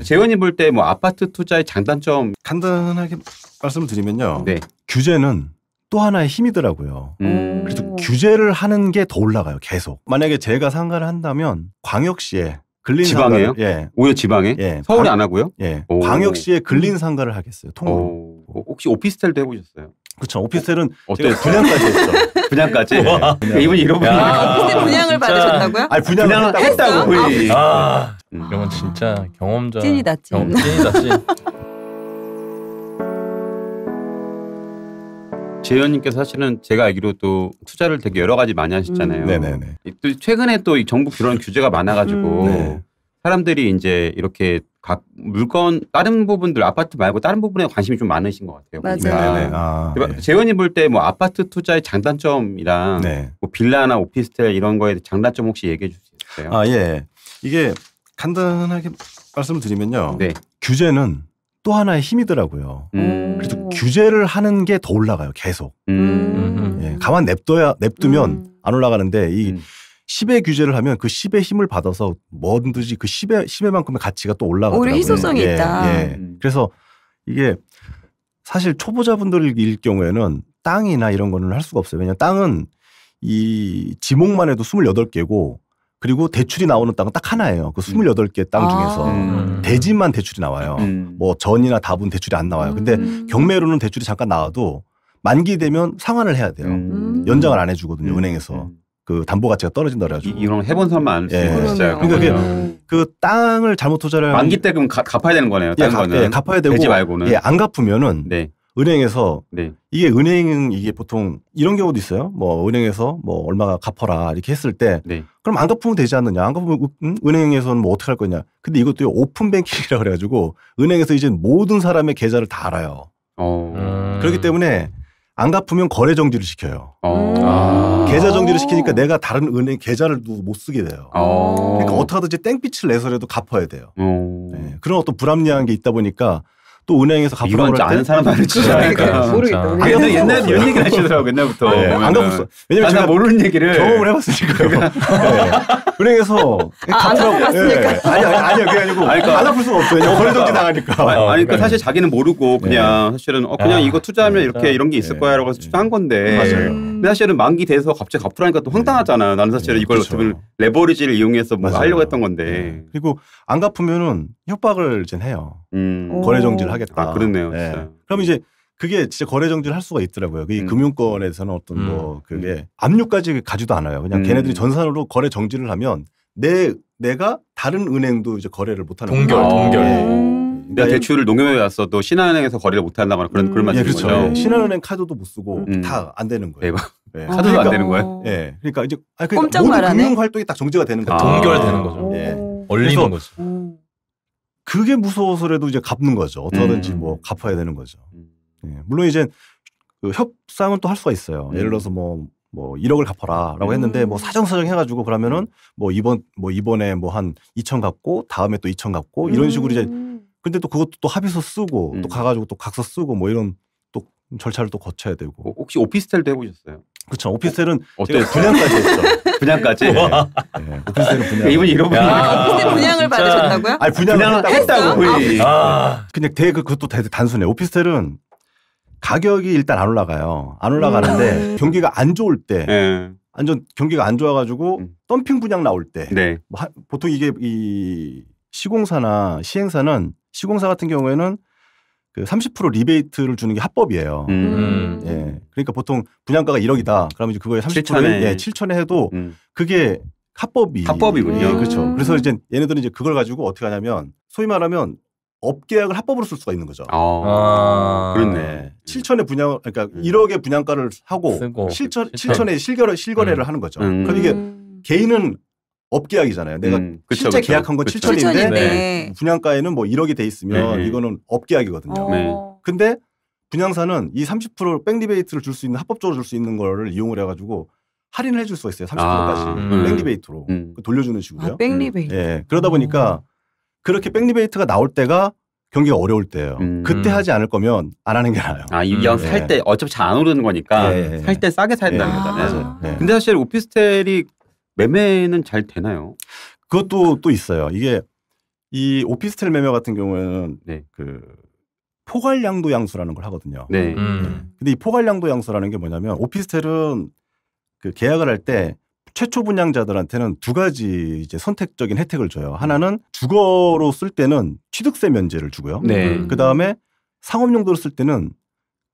재원이 볼 때 뭐 아파트 투자의 장단점 간단하게 말씀을 드리면요. 네. 규제는 또 하나의 힘이더라고요. 그래서 규제를 하는 게 더 올라가요. 계속. 만약에 제가 상가를 한다면 광역시에 근린 지방에요? 상가를, 예. 오히려 지방에? 예. 서울에 안 하고요? 예. 광역시에 근린 상가를 하겠어요. 통으로. 혹시 오피스텔도 해보셨어요? 그렇죠. 오피스텔은 어때요? 분양까지 했죠. 분양까지? 이분이 이러고 오피스텔 분양을 받으셨다고요? 아니 분양을 했다고 거의. 그러면 진짜 경험자. 찐이다 찐. 찐이다 찐. 재현님께서 사실은 제가 알기로 또 투자를 되게 여러 가지 많이 하셨잖아요. 네네네. 또 최근에 또 이 정부 그런 규제가 많아가지고 네. 사람들이 이제 이렇게 각 물건 다른 부분들 아파트 말고 다른 부분에 관심이 좀 많으신 것 같아요. 맞아요. 네네. 아, 네. 재현이 볼 때 뭐 아파트 투자의 장단점이랑 네. 뭐 빌라나 오피스텔 이런 거에 장단점 혹시 얘기해 주실 수 있어요? 아, 예. 이게 간단하게 말씀을 드리면요. 네. 규제는 또 하나의 힘이더라고요. 그래서 규제를 하는 게 더 올라가요. 계속. 예, 가만 냅두면 안 올라가는데 이 10의 규제를 하면 그 10의 힘을 받아서 뭐든지 그 10의만큼의 가치가 또 올라가더라고요. 오히려 희소성이 예, 있다. 예. 그래서 이게 사실 초보자분들일 경우에는 땅이나 이런 거는 할 수가 없어요. 왜냐하면 땅은 이 지목만 해도 28개고 그리고 대출이 나오는 땅은 딱 하나예요. 그 28개 땅 중에서 대지만 대출이 나와요. 뭐 전이나 답은 대출이 안 나와요. 근데 경매로는 대출이 잠깐 나와도 만기 되면 상환을 해야 돼요. 연장을 안 해주거든요. 은행에서. 그 담보 가치가 떨어진다 그래가지고. 이런 해본 사람만 알 수 있는 진짜요. 그러니까 그 땅을 잘못 투자를 만기 때 그럼 갚아야 되는 거네요. 다른 거는. 예, 갚아야 되고. 대지 말고는. 예, 안 갚으면은 네. 은행에서 네. 이게 은행은 이게 보통 이런 경우도 있어요. 뭐 은행에서 뭐 얼마가 갚아라 이렇게 했을 때 네. 그럼 안 갚으면 되지 않느냐. 안 갚으면 은행에서는 뭐 어떻게 할 거냐. 근데 이것도 오픈 뱅킹이라 그래가지고 은행에서 이제 모든 사람의 계좌를 다 알아요. 그렇기 때문에 안 갚으면 거래 정지를 시켜요. 계좌 정지를 시키니까 내가 다른 은행 계좌를 못 쓰게 돼요. 그러니까 어떻게 하든지 땡빛을 내서라도 갚아야 돼요. 네. 그런 어떤 불합리한 게 있다 보니까 또 은행에서 갚으라고 이건 아는 사람만은 진짜 모르겠다. 옛날 이런 얘기를 하시더라고요. 옛날부터. 네, 안 갚았어. 왜냐면 제가 모르는 얘기를 경험을 해봤으니까요. 네. 은행에서 안 갚았으니까. 아니요 그게 아니고 안 갚을 수가 없어요. 거래 정지 나가니까. 그러니까 사실 자기는 모르고 그냥 사실은 그냥 이거 투자하면 이렇게 이런 게 있을 거야라고 해서 투자한 건데. 맞아요. 근데 사실은 만기 돼서 갑자기 갚으라니까 또 황당하잖아. 나는 사실은 이걸 그렇죠. 어떻게 레버리지를 이용해서 뭐 맞아요. 하려고 했던 건데. 그리고 안 갚으면은 협박을 이제 해요. 거래 정지를 하겠다. 아, 그렇네요. 네. 진짜. 그럼 이제 그게 진짜 거래 정지를 할 수가 있더라고요. 그 금융권에서는 어떤 뭐 그게 압류까지 가지도 않아요. 그냥 걔네들이 전산으로 거래 정지를 하면 내가 다른 은행도 이제 거래를 못 하는 동결. 내가 대출을 농협에 왔어도 신한은행에서 거래를 못 한다거나 그런 말씀인 그렇죠. 거죠. 예. 신한은행 카드도 못 쓰고 다 안 되는 거예요. 대박. 네. 카드도 안 되는 거예요? 예. 그러니까 이제 꼼짝 모든 말하네. 금융 활동이 딱 정지가 되는 거죠. 동결되는 거죠. 예. 얼리는 거죠. 그게 무서워서라도 이제 갚는 거죠. 어떻게든지 뭐 갚아야 되는 거죠. 예. 물론 이제 그 협상은 또 할 수가 있어요. 예를 들어서 뭐 1억을 갚아라라고 했는데 뭐 사정사정 해가지고 그러면은 이번에 뭐 한 2천 갚고 다음에 또 2천 갚고 이런 식으로 이제 근데 또 그것도 또 합의서 쓰고 또 가가지고 또 각서 쓰고 뭐 이런 또 절차를 또 거쳐야 되고. 혹시 오피스텔도 해보셨어요? 그렇죠. 오피스텔은 어때요? 분양까지 했죠. 분양까지? 네. 오피스텔은 분양. 이분이 이러고 오피스텔 분양을 받으셨다고요? 아니 분양을 했다고 거의. 그냥 그것도 되게 단순해. 오피스텔은 가격이 일단 안 올라가요. 안 올라가는데 경기가 안 좋을 때, 경기가 안 좋아가지고 덤핑 분양 나올 때, 네. 보통 이게 이 시공사나 시행사는 시공사 같은 경우에는 그 30% 리베이트를 주는 게 합법이에요. 예. 그러니까 보통 분양가가 1억이다. 그러면 이제 그거에 30%에 7천에 해도 그게 합법이군요. 예, 그렇죠. 그래서 이제 얘네들은 이제 그걸 가지고 어떻게 하냐면 소위 말하면 업계약을 합법으로 쓸 수가 있는 거죠. 그렇네. 7천에 분양, 그러니까 1억의 분양가를 하고 7천에 실거래를 하는 거죠. 그러니까 이게 개인은 업계약이잖아요. 내가 실제 계약한 건 7천인데 네. 분양가에는 뭐 1억이 돼 있으면 이거는 업계약이거든요. 근데 분양사는 이 30% 백리베이트를 줄 수 있는 합법적으로 줄 수 있는 거를 이용을 해가지고 할인을 해줄 수가 있어요. 30%까지 백리베이트로 돌려주는 식으로요. 백리베이트. 예, 그러다 보니까 그렇게 백리베이트가 나올 때가 경기가 어려울 때예요. 그때 하지 않을 거면 안 하는 게 나아요. 이왕 살 때 어차피 잘 안 오르는 거니까 살 때 싸게 사야 된다는 거잖아요. 근데 사실 오피스텔이 매매는 잘 되나요? 그것도 또 있어요. 이게 이 오피스텔 매매 같은 경우에는 네. 그 포괄양도 양수라는 걸 하거든요. 네. 근데 이 포괄양도 양수라는 게 뭐냐면 오피스텔은 그 계약을 할 때 최초 분양자들한테는 두 가지 이제 선택적인 혜택을 줘요. 하나는 주거로 쓸 때는 취득세 면제를 주고요. 네. 그 다음에 상업용도로 쓸 때는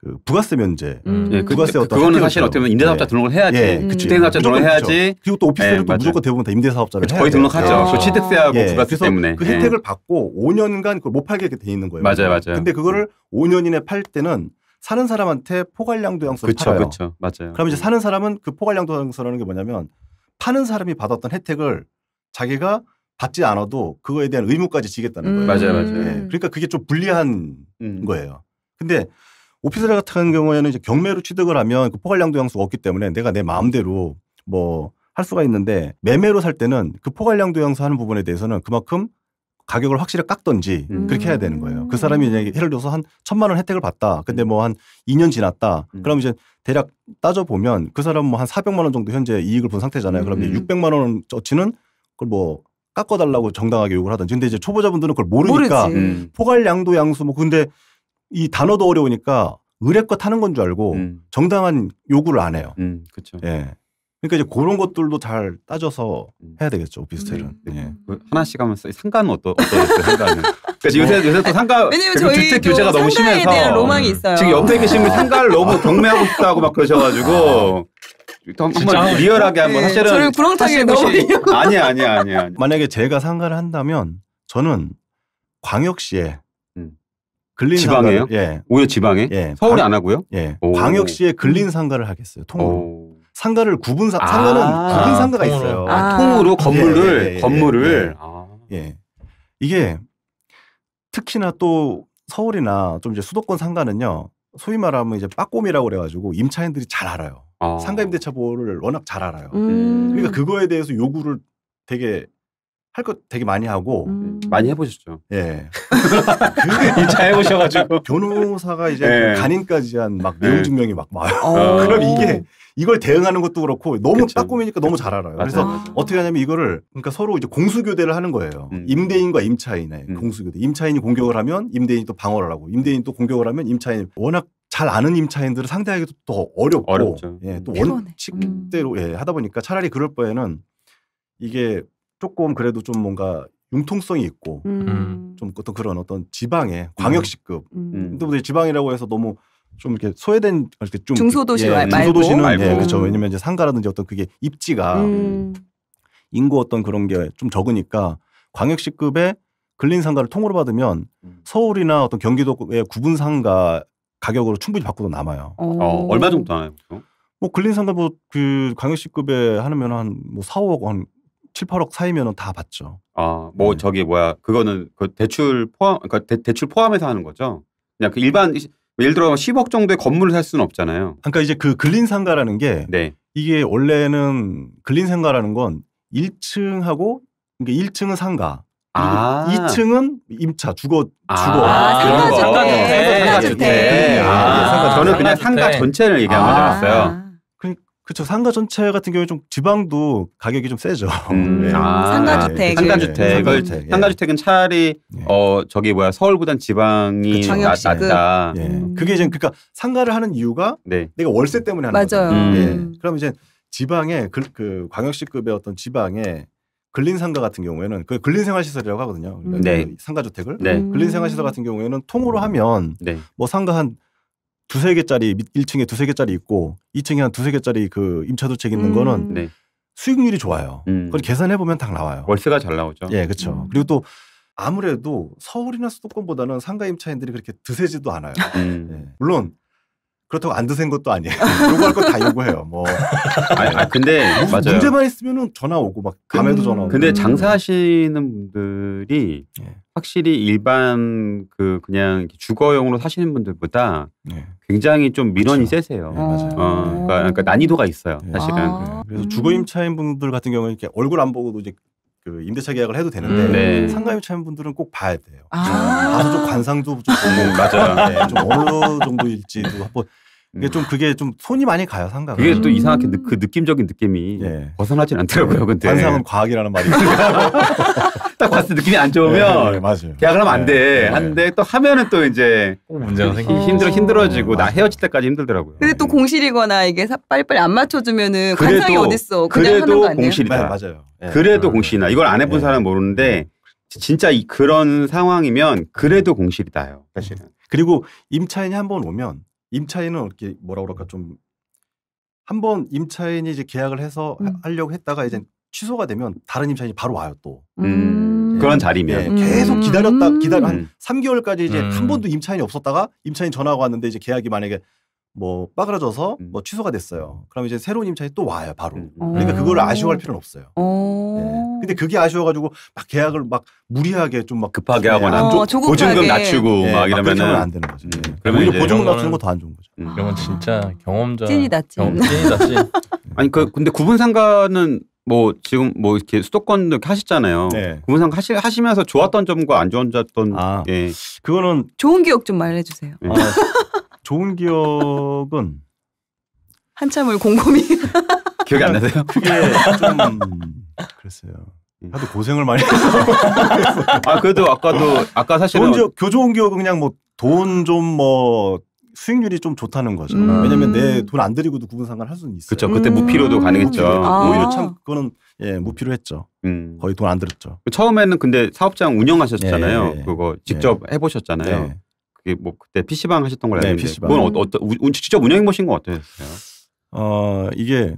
그 부가세 면제. 예, 부가세 어떤 그거는 혜택을 사실 줘요. 어떻게 보면 임대사업자 예. 등록을 해야지. 예, 그쵸. 주택사업자 등록을 무조건 해야지. 그리고 또 오피스텔은 예, 또 맞아요. 무조건 대부분 다 임대사업자를 그쵸, 해야 거의 돼요. 등록하죠. 아. 그 취득세하고 예. 부가세 그래서 때문에. 그 예. 혜택을 받고 5년간 그걸 못 팔게 돼 있는 거예요. 맞아요, 맞아요. 근데 그거를 5년 이내 팔 때는 사는 사람한테 포괄양도 양수를 그쵸, 팔아요. 그쵸, 맞아요. 그럼 이제 사는 사람은 그 포괄양도 양수라는 게 뭐냐면 파는 사람이 받았던 혜택을 자기가 받지 않아도 그거에 대한 의무까지 지겠다는 거예요. 맞아요, 맞아요. 예. 그러니까 그게 좀 불리한 음. 거예요. 근데 오피스텔 같은 경우에는 이제 경매로 취득을 하면 그 포괄양도 양수가 없기 때문에 내가 내 마음대로 뭐 할 수가 있는데 매매로 살 때는 그 포괄양도 양수 하는 부분에 대해서는 그만큼 가격을 확실히 깎던지 그렇게 해야 되는 거예요. 그 사람이 이제 예를 들어서 한 1,000만 원 혜택을 받다. 근데 뭐 한 2년 지났다. 그럼 이제 대략 따져보면 그 사람은 뭐 한 400만 원 정도 현재 이익을 본 상태잖아요. 그럼 이제 600만 원어치는 그걸 뭐 깎아달라고 정당하게 요구를 하든지. 근데 이제 초보자분들은 그걸 모르니까 모르지. 포괄양도 양수 뭐 근데 이 단어도 어려우니까 의뢰껏 하는 건 줄 알고 정당한 요구를 안 해요. 그렇죠. 예. 그러니까 이제 그런 것들도 잘 따져서 해야 되겠죠. 오피스텔은. 예. 그 하나씩 하면서 상가는 어떠셨어요? 상가는. 그러니까 요새 또 상가 왜냐면 그 주택 저희도 규제가 너무 상가에 심해서 대한 로망이 있어요. 지금 옆에 계신 분 상가를 너무 경매하고 싶다고 막 그러셔가지고 한번 리얼하게 한번 네, 사실은 저를 구렁텅이에 넣어버리려고. 아니야. 만약에 제가 상가를 한다면 저는 광역시에 근린 지방에요? 상가를 예. 오히려 지방에? 예. 서울에 안 하고요? 예. 오. 광역시에 근린 상가를 하겠어요. 통으로. 오. 상가를 상가는 구분 상가가 통으로. 있어요. 통으로 건물을 예. 건물을 예. 이게 특히나 또 서울이나 좀 이제 수도권 상가는요. 소위 말하면 이제 빠꼼이라고 그래가지고 임차인들이 잘 알아요. 상가 임대차 보호를 워낙 잘 알아요. 그러니까 그거에 대해서 요구를 되게 할 것 되게 많이 하고 많이 해보셨죠? 예. 임차 해보셔가지고 변호사가 이제 예. 그 간인까지 한 막 내용 증명이 막 와요. 어. 그럼 이게 이걸 대응하는 것도 그렇고 너무 그쵸. 빠꼼이니까 너무 잘 알아요. 그래서 맞아요. 어떻게 하냐면 이거를 그러니까 서로 이제 공수교대를 하는 거예요. 임대인과 임차인의 공수교대. 임차인이 공격을 하면 임대인이 또 방어를 하고 임대인이 또 공격을 하면 임차인 워낙 잘 아는 임차인들을 상대하기도 또 어렵고 어렵죠. 예, 또 피곤해. 원칙대로 예, 하다 보니까 차라리 그럴 바에는 이게 조금 그래도 좀 뭔가 융통성이 있고 좀 어떤 그런 어떤 지방의 광역시급 근데 지방이라고 해서 너무 좀 이렇게 소외된 이렇게 좀 중소도시 말고. 중소도시는 예, 말고. 그렇죠. 왜냐면 이제 상가라든지 어떤 그게 입지가 인구 어떤 그런 게 좀 적으니까 광역시급의 근린 상가를 통으로 받으면 서울이나 어떤 경기도의 구분 상가 가격으로 충분히 받고도 남아요. 얼마 정도 하나요? 뭐 근린 상가 뭐 그 광역시급에 하면 한 뭐 4, 5억 한 7, 8억 사이면은 다 받죠. 뭐 네. 저기 뭐야 그거는 그 대출 포함 그러니까 대출 포함해서 하는 거죠. 그냥 그 일반 예를 들어 10억 정도의 건물을 살 수는 없잖아요. 그러니까 이제 그 근린 상가라는 게 네. 이게 원래는 근린 상가라는 건 1층하고 그러니까 1층은 상가, 2층은 임차, 주거. 상가주택. 저는 그냥 상가 전체를 얘기한 줄 알았어요. 그렇죠. 상가 전체 같은 경우에 좀 지방도 가격이 좀 세죠. 상가주택. 상가주택은 차라리 저기 뭐야 서울보단 지방이 낫다. 예. 그게 이제 그러니까 상가를 하는 이유가 내가 월세 때문에 하는 거죠. 맞아요. 예. 그럼 이제 지방의 그 광역시급의 어떤 지방의 근린상가 같은 경우에는 그 근린생활시설이라고 하거든요. 그러니까 그 상가주택을. 근린생활시설 같은 경우에는 통으로 하면 뭐 상가 한 두세 개짜리 1층에 두세 개짜리 있고 2층에 한 두세 개짜리 그 임차주택 있는 거는 수익률이 좋아요. 그걸 계산해 보면 딱 나와요. 월세가 잘 나오죠. 예, 그렇죠. 그리고 또 아무래도 서울이나 수도권보다는 상가 임차인들이 그렇게 드세지도 않아요. 예. 물론 그렇다고 안 드센 것도 아니에요. 요구할 거 다 요구해요. 뭐. 근데 맞아요. 문제만 있으면은 전화 오고 막 밤에도 전화 오고. 근데 장사하시는 분들이 확실히 일반 그냥 주거용으로 사시는 분들보다 굉장히 좀 민원이 세세요. 맞아요. 그러니까 난이도가 있어요. 사실은. 그래서 주거 임차인 분들 같은 경우는 이렇게 얼굴 안 보고도 이제 그 임대차 계약을 해도 되는데 상가 임차인 분들은 꼭 봐야 돼요. 가서 좀 관상도 좀 보고 맞아요. 네, 좀 어느 정도일지도 한번 이게 좀 그게 좀 손이 많이 가요 상가가. 그게 또 이상하게 그 느낌적인 느낌이 벗어나진 않더라고요. 근데 관상은 과학이라는 말이 딱 봤을 때 느낌이 안 좋으면 네, 맞아요. 계약을 하면 안 돼. 네. 하는데 또 하면은 또 이제 꼭 문제가 생기고. 힘들어지고 네, 나 헤어질 때까지 힘들더라고요. 근데 또 공실이거나 이게 빨리빨리 안 맞춰주면은 그래도- 관상이 어딨어. 그냥 하는 그래도 거 아니에요? 공실이다. 네, 맞아요. 네. 그래도 공실이나 이걸 안 해본 네. 사람은 모르는데 진짜 그런 상황이면 그래도 공실이다요. 사실은. 그리고 임차인이 한번 오면 임차인은 이렇게 뭐라 그럴까 좀 한번 임차인이 이제 계약을 해서 하려고 했다가 이제 취소가 되면 다른 임차인이 바로 와요 또. 그런 자리면. 예, 계속 기다렸다 한 음. 3개월까지 이제 한 번도 임차인이 없었다가 임차인 전화가 왔는데 이제 계약이 만약에 뭐 빠그라져서 뭐 취소가 됐어요. 그럼 이제 새로운 임차인이 또 와요 바로. 그러니까 그걸 아쉬워할 필요는 없어요. 예. 근데 그게 아쉬워가지고 막 계약을 막 무리하게 좀 막 급하게 하거나 조급하게. 보증금 낮추고 예, 막 그렇게 하면 이러면은 안 되는 거죠. 예. 그러면 오히려 이제 보증금 이런 낮추는 거 거는- 더 안 좋은 거죠. 이런 건 진짜 경험자. 찐이다, 찐. 찐이다 찐. 아니 근데 구분상가는 뭐 지금 뭐 이렇게 수도권도 이렇게 하셨잖아요. 네. 구분상가 하시면서 좋았던 점과 안 좋은 점던 아. 예. 그거는 좋은 기억 좀 말해주세요. 네. 좋은 기억은 한참을 곰곰이. 기억이 안 나세요? 그게 좀 글쎄요. 하도 고생을 많이 해서 아 그래도 아까 사실은 좋은 기억은 그냥 뭐 돈 좀 뭐 수익률이 좀 좋다는 거죠. 왜냐면 내 돈 안 들이고도 구분상관 할 수는 있어요. 그렇죠. 그때 무피로도 가능했죠. 아. 오히려 참 그거는 예 무피로했죠. 거의 돈 안 들었죠. 처음에는 근데 사업장 운영하셨잖아요. 예, 예. 그거 직접 해보셨잖아요. 네. 그게 뭐 그때 PC방 하셨던 걸 네, 알고 있는데 PC방. 그건 직접 운영해 보신 건 어떠셨어요? 이게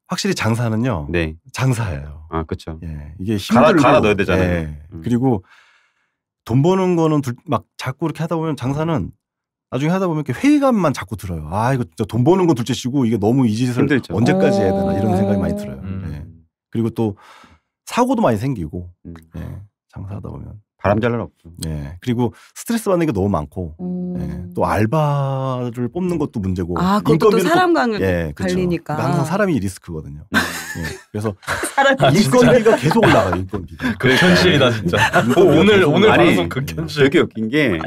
확실히 장사는요. 네. 장사예요. 아 그렇죠. 예. 이게 힘들고 갈아 넣어야 되잖아요. 예. 그리고 돈 버는 거는 막 자꾸 이렇게 하다 보면 장사는 나중에 하다 보면 이렇게 회의감만 자꾸 들어요. 아 이거 진짜 돈 버는 건 둘째치고 이게 너무 이 짓을 힘들죠. 언제까지 해야 되나 이런 생각이 많이 들어요. 음. 예. 그리고 또 사고도 많이 생기고 음. 예. 장사하다 보면 바람 잘 날 없죠. 예. 그리고 스트레스 받는 게 너무 많고 예. 또 알바를 뽑는 것도 문제고 그것도 또 인건비는 사람과 예, 그렇죠. 갈리니까. 그러니까 항상 사람이 리스크거든요. 예. 그래서 사람이 인건비가 계속 올라가요. 인건비가. 극현실이다 진짜. 오늘 아니, 방송 극현실. 되게 웃긴 게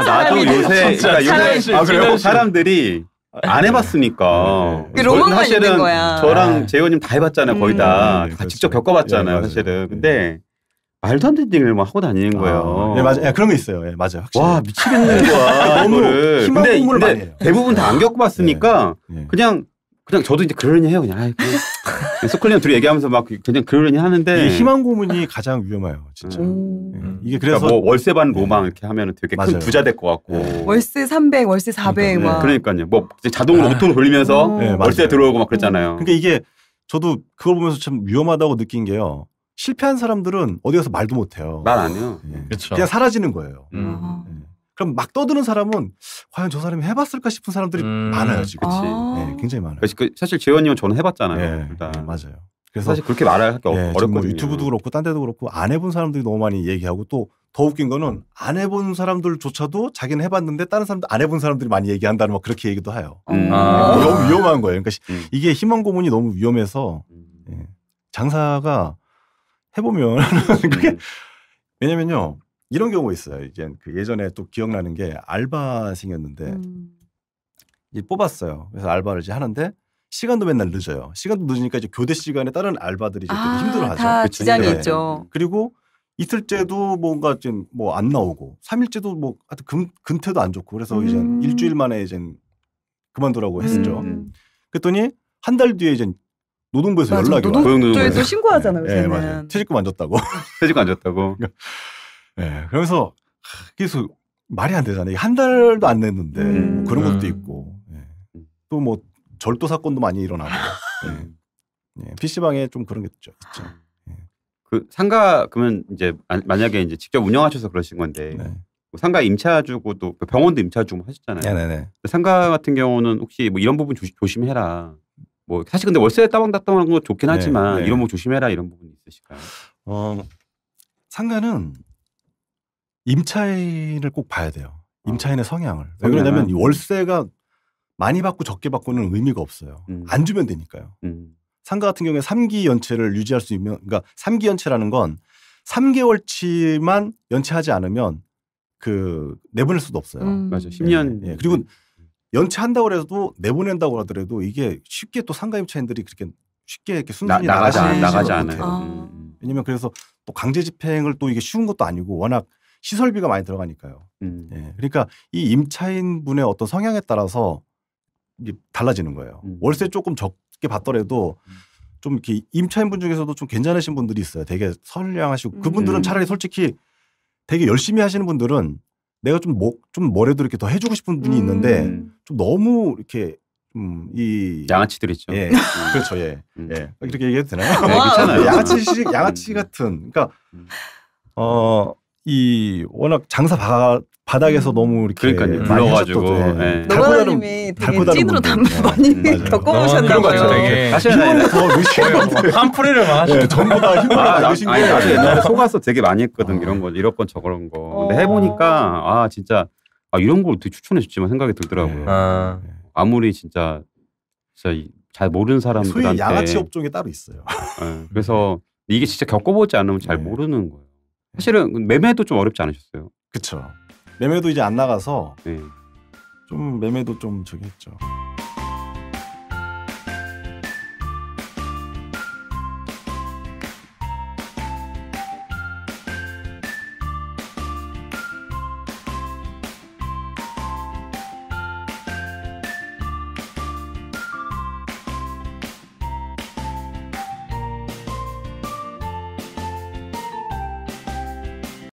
나도 요새 진짜 그러니까 요새 찐현실, 그래요? 찐현실. 사람들이 안 해봤으니까 그 로망만 사실은 있는 거야. 저랑 재호님 다 해봤잖아요. 거의 다 그렇죠. 직접 겪어봤잖아요. 예, 맞아요. 사실은. 근데 말도 안 되는 얘기를 막 하고 다니는 거예요. 예, 맞아요. 예, 그런 거 있어요. 예, 맞아요. 확실히. 와 미치겠는 거야. 너무 이거를. 희망 근데, 고문을 근데 많이 해요. 대부분 다 안 겪어봤으니까 예. 그냥 저도 이제 그러려니 해요. 그냥 아이, 소클리언 둘이 얘기하면서 막 그냥 그러려니 하는데 이게 희망 고문이 가장 위험해요. 진짜. 예. 이게 그래서 그러니까 뭐 월세 받는 로망 이렇게 하면은 되게 큰 맞아요. 부자 될 것 같고. 예. 월세 300, 월세 400 막. 그러니까요. 뭐 이제 자동으로 오토로 돌리면서 네, 월세 맞아요. 들어오고 막 그랬잖아요. 그러니까 이게 저도 그걸 보면서 참 위험하다고 느낀 게요. 실패한 사람들은 어디 가서 말도 못 해요. 말 안 해요. 예. 그렇죠. 그냥 사라지는 거예요. 아. 예. 그럼 막 떠드는 사람은 과연 저 사람이 해봤을까 싶은 사람들이 많아요 지금. 그치. 아. 예, 굉장히 많아요. 그래서 사실 재원님은 저는 해봤잖아요. 예, 일단. 예, 맞아요. 그래서 사실 그렇게 말하기 예, 지금 뭐 어렵거든요. 유튜브도 그렇고 딴 데도 그렇고 안 해본 사람들이 너무 많이 얘기하고 또 더 웃긴 거는 안 해본 사람들조차도 자기는 해봤는데 다른 사람들 안 해본 사람들이 많이 얘기한다는 막 그렇게 얘기도 해요. 아. 너무 위험한 거예요. 그러니까 이게 희망 고문이 너무 위험해서 예. 장사가 해보면 그게 왜냐면요 이런 경우가 있어요. 이제 그 예전에 또 기억나는 게 알바생이었는데 이제 뽑았어요. 그래서 알바를 이제 하는데 시간도 맨날 늦어요. 시간도 늦으니까 이제 교대 시간에 다른 알바들이 이제 되게 힘들어하죠. 다 그치. 지장이 네. 있죠. 그리고 이틀째도 뭔가 좀 뭐 안 나오고 3일째도 뭐 하여튼 근태도 안 좋고 그래서 이제 일주일 만에 이제 그만두라고 했었죠. 그랬더니 한 달 뒤에 이제 노동부에서 맞아. 연락이 와요. 노동조에도 와요. 신고하잖아요. 네, 요새는. 맞아요. 퇴직금 안 줬다고. 퇴직 안 줬다고. 네, 그러면서 그래서 말이 안 되잖아요. 한 달도 안 냈는데 뭐 그런 것도 있고 또 뭐 절도 사건도 많이 일어나고 PC방에 좀 그런 게 있죠. 그 상가 그러면 이제 만약에 이제 직접 운영하셔서 그러신 건데 네. 뭐 상가 임차 주고도 병원도 임차 주고 하셨잖아요. 네네네. 상가 같은 경우는 혹시 뭐 이런 부분 조심해라. 뭐 사실 근데 월세 따방따방한 거 좋긴 하지만 네. 이런 부분 조심해라 이런 부분이 있으실까요? 상가는 임차인을 꼭 봐야 돼요. 임차인의 성향을. 왜 성향을? 그러냐면 이 월세가 많이 받고 적게 받고는 의미가 없어요. 안 주면 되니까요. 상가 같은 경우에 3기 연체를 유지할 수 있는 그러니까 3기 연체라는 건 3개월치만 연체하지 않으면 그 내보낼 수도 없어요. 맞아. 10년. 예. 그리고 연체한다고 해도 내보낸다고 하더라도 이게 쉽게 또 상가 임차인들이 그렇게 쉽게 이렇게 순순히 나가지 나가지 않아요. 못해요. 왜냐면 그래서 또 강제 집행을 또 이게 쉬운 것도 아니고 워낙 시설비가 많이 들어가니까요. 예. 그러니까 이 임차인 분의 어떤 성향에 따라서 이게 달라지는 거예요. 월세 조금 적게 받더라도 좀 이렇게 임차인 분 중에서도 좀 괜찮으신 분들이 있어요. 되게 선량하시고 그분들은 차라리 솔직히 되게 열심히 하시는 분들은 내가 좀 뭐래도 이렇게 더 해주고 싶은 분이 있는데 좀 너무 이렇게 양아치들 있죠. 예. 그렇죠. 예. 예. 이렇게 얘기해도 되나요? 네, 괜찮아요. 양아치 같은. 그러니까 이 워낙 장사 바닥에서 너무 이렇게 그러니까요. 많이 불러가지고, 하셨던, 예. 노가다님이 되게 찐으로 많이 맞아요. 겪어보셨나 그런 거 같아요. 봐요. 되게 사실은 더 의식하는 한풀이를 막 하시고 전부 다 힘을 받으신 아니, 거예요. 나도 옛날에 속아서 되게 많이 했거든. 이런 거, 이런 건 저런 거. 근데 해보니까 진짜 이런 걸 어떻게 추천해 줬지만 생각이 들더라고요. 아. 아무리 진짜 잘 모르는 사람들한테 소위 양아치 업종이 따로 있어요. 예, 그래서 이게 진짜 겪어보지 않으면 잘 네. 모르는 거예요. 사실은 매매도 좀 어렵지 않으셨어요? 그렇죠. 매매도 이제 안 나가서 네. 좀 매매도 좀 저기 했죠.